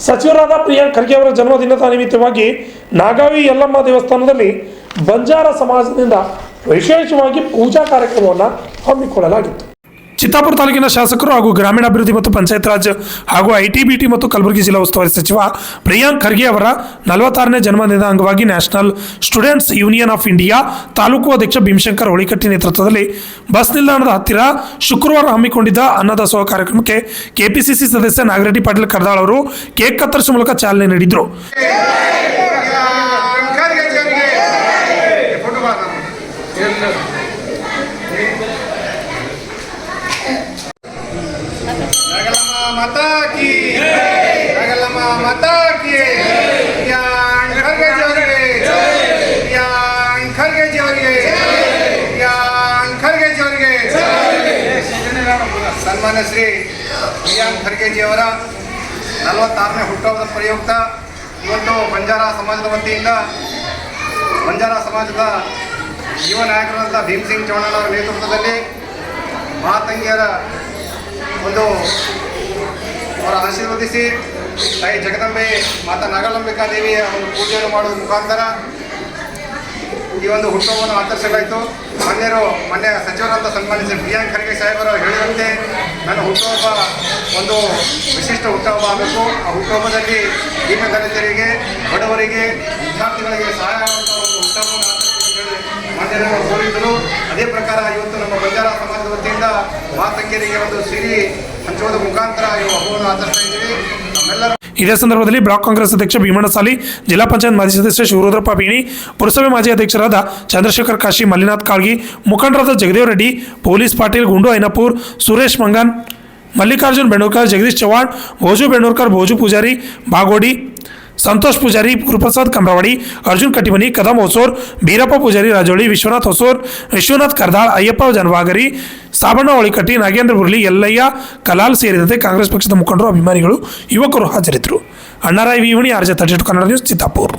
ಸಚಿವರಾದ ಪ್ರಿಯಾಂಕ್ ಖರ್ಗೆ ಅವರ ಜನ್ಮದಿನದ ನಿಮಿತ್ತವಾಗಿ ನಾಗಾವಿ ಯಲ್ಲಮ್ಮ ದೇವಸ್ಥಾನದಲ್ಲಿ ಬಂಜಾರ ಸಮಾಜದಿಂದ ವಿಶೇಷವಾಗಿ ಪೂಜಾ ಕಾರ್ಯಕ್ರಮವನ್ನು ಹಮ್ಮಿಕೊಳ್ಳಲಾಗಿತ್ತು. ಚಿತ್ತಾಪುರ ತಾಲೂಕಿನ ಶಾಸಕರು ಹಾಗೂ ಗ್ರಾಮೀಣಾಭಿವೃದ್ಧಿ ಮತ್ತು ಪಂಚಾಯತ್ ರಾಜ್ ಹಾಗೂ ಐಟಿ-ಬಿಟಿ ಮತ್ತು ಕಲಬುರಗಿ ಜಿಲ್ಲಾ ಉಸ್ತುವಾರಿ ಸಚಿವ ಪ್ರಿಯಾಂಕ್ ಖರ್ಗೆ ಅವರ 46ನೇ ಜನ್ಮದಿನದ ಅಂಗವಾಗಿ national students union of India taluk ಅಧ್ಯಕ್ಷ ಭೀಮಶಂಕರ್ ಹೊಳಿಕಟ್ಟಿ ನೇತೃತ್ವದಲ್ಲಿ ಬಸ್ ನಿಲ್ದಾಣದ ಹತ್ತಿರ ಶುಕ್ರವಾರ ಹಮ್ಮಿಕೊಂಡಿದ್ದ ಅನ್ನದಾಸೋಹ ಕಾರ್ಯಕ್ರಮಕ್ಕೆ ಕೆಪಿಸಿಸಿ ಸದಸ್ಯ ನಾಗರೆಡ್ಡಿ ಪಾಟೀಲ್ ಕರ್ದಾಳ್ ಅವರು ಕೇಕ್ ಕತ್ತರಿಸುವ ಮೂಲಕ ಚಾಲನೆ ನೀಡಿದರು. माता की नागलम्मा माता की प्रियांक खर्गे जी ಅವರಿಗೆ प्रियांक खर्गे जी ಅವರಿಗೆ प्रियांक खर्गे जी ಅವರಿಗೆ ಸನ್ಮಾನ್ಯ ಶ್ರೀ ಪ್ರಿಯಾಂಕ್ ಖರ್ಗೆ ಜಿ ಅವರ 46ನೇ ಹುಟ್ಟುಹಬ್ಬದ ಪ್ರಯುಕ್ತ ಇವತ್ತು ಬಂಜಾರ ಸಮಾಜದ ವತಿಯಿಂದ ಬಂಜಾರ ಸಮಾಜದ ಯುವ ನಾಯಕರಾದ ಭೀಮ್ ಸಿಂಗ್ ಚೌಹಾಣ್ ಅವರ ನೇತೃತ್ವದಲ್ಲಿ ಮಾತಂಗಿಯರ ಒಂದು ಅವರ ಆಶೀರ್ವದಿಸಿ ತಾಯಿ ಜಗದಂಬೆ ಮಾತಾ ನಾಗಲಂಬಿಕಾ ದೇವಿಯ ಒಂದು ಪೂಜೆಯನ್ನು ಮಾಡುವ ಮುಖಾಂತರ ಈ ಒಂದು ಹುಟ್ಟುಹಬ್ಬವನ್ನು ಆಚರಿಸಲಾಯಿತು. ಮೊನ್ನೆ ಸಚಿವರಾದ ಸನ್ಮಾನಿಸಿ ಪ್ರಿಯಾಂಕ್ ಖರ್ಗೆ ಸಾಹೇಬರು ಹೇಳಿದಂತೆ ನನ್ನ ಹುಟ್ಟುಹಬ್ಬ ಒಂದು ವಿಶಿಷ್ಟ ಹುಟ್ಟುಹಬ್ಬ ಆಗಬೇಕು. ಆ ಹುಟ್ಟುಹಬ್ಬದಲ್ಲಿ ದೀನದಲಿತರಿಗೆ, ಬಡವರಿಗೆ, ವಿದ್ಯಾರ್ಥಿಗಳಿಗೆ ಸಹಾಯ ಆಗುವಂಥ ಒಂದು ಹುಟ್ಟುಹಬ್ಬವನ್ನು ಮಾನ್ಯರು ಕೋರಿದ್ದರು. ಅದೇ ಪ್ರಕಾರ ಇವತ್ತು ನಮ್ಮ ಬಂಜಾರ ಸಮಾಜದ ವತಿಯಿಂದ ಮಾತಂಗಿಯರಿಗೆ ಒಂದು ಸಿರಿ ಹಂಚುವುದ ಮುಖಾಂತರ ಈ ಹಬ್ಬವನ್ನು ಆಚರಿಸ್ತಾ ಇದ್ದೀವಿ. ನಮ್ಮೆಲ್ಲರೂ ಇದೇ ಸಂದರ್ಭದಲ್ಲಿ ಬ್ಲಾಕ್ ಕಾಂಗ್ರೆಸ್ ಅಧ್ಯಕ್ಷ ಭೀಮಣ್ಣ ಸಾಲಿ, ಜಿಲ್ಲಾ ಪಂಚಾಯತ್ ಮಾಜಿ ಸದಸ್ಯ ಶಿವರುದ್ರಪ್ಪ ಬೀಣಿ, ಪುರಸಭೆ ಮಾಜಿ ಅಧ್ಯಕ್ಷರಾದ ಚಂದ್ರಶೇಖರ್ ಕಾಶಿ, ಮಲ್ಲಿನಾಥ್ ಕಾಳ್ಗಿ, ಮುಖಂಡರಾದ ಜಗದೇವ್ ರೆಡ್ಡಿ, ಪೊಲೀಸ್ ಪಾಟೀಲ್, ಗುಂಡು ಐನಪುರ್, ಸುರೇಶ್ ಮಂಗನ್, ಮಲ್ಲಿಕಾರ್ಜುನ್ ಬೆಣ್ಣೂರ್ಕರ್, ಜಗದೀಶ್ ಚವ್ಹಾಣ್, ಭೋಜು ಬೆಣ್ಣೂರ್ಕರ್, ಭೋಜು ಪೂಜಾರಿ, ಬಾಗೋಡಿ, ಸಂತೋಷ್ ಪೂಜಾರಿ, ಗುರುಪ್ರಸಾದ್ ಕಮ್ರವಾಡಿ, ಅರ್ಜುನ್ ಕಟಿಮನಿ, ಕದಂ ಹೊಸೂರ್, ಬೀರಪ್ಪ ಪೂಜಾರಿ, ರಾಜೋಳಿ, ವಿಶ್ವನಾಥ್ ಹೊಸೂರ್, ವಿಶ್ವನಾಥ್ ಕರ್ದಾಳ್, ಅಯ್ಯಪ್ಪ ಜನವಾಗರಿ, ಸಾಬಣ್ಣ ಹೊಳಿಕಟ್ಟಿ, ನಾಗೇಂದ್ರ ಬುರ್ಲಿ, ಯಲ್ಲಯ್ಯ ಕಲಾಲ್ ಸೇರಿದಂತೆ ಕಾಂಗ್ರೆಸ್ ಪಕ್ಷದ ಮುಖಂಡರು, ಅಭಿಮಾನಿಗಳು, ಯುವಕರು ಹಾಜರಿದ್ದರು. Annarai ವಿವಣಿ, RJ 32 Kannada news, Chittapur.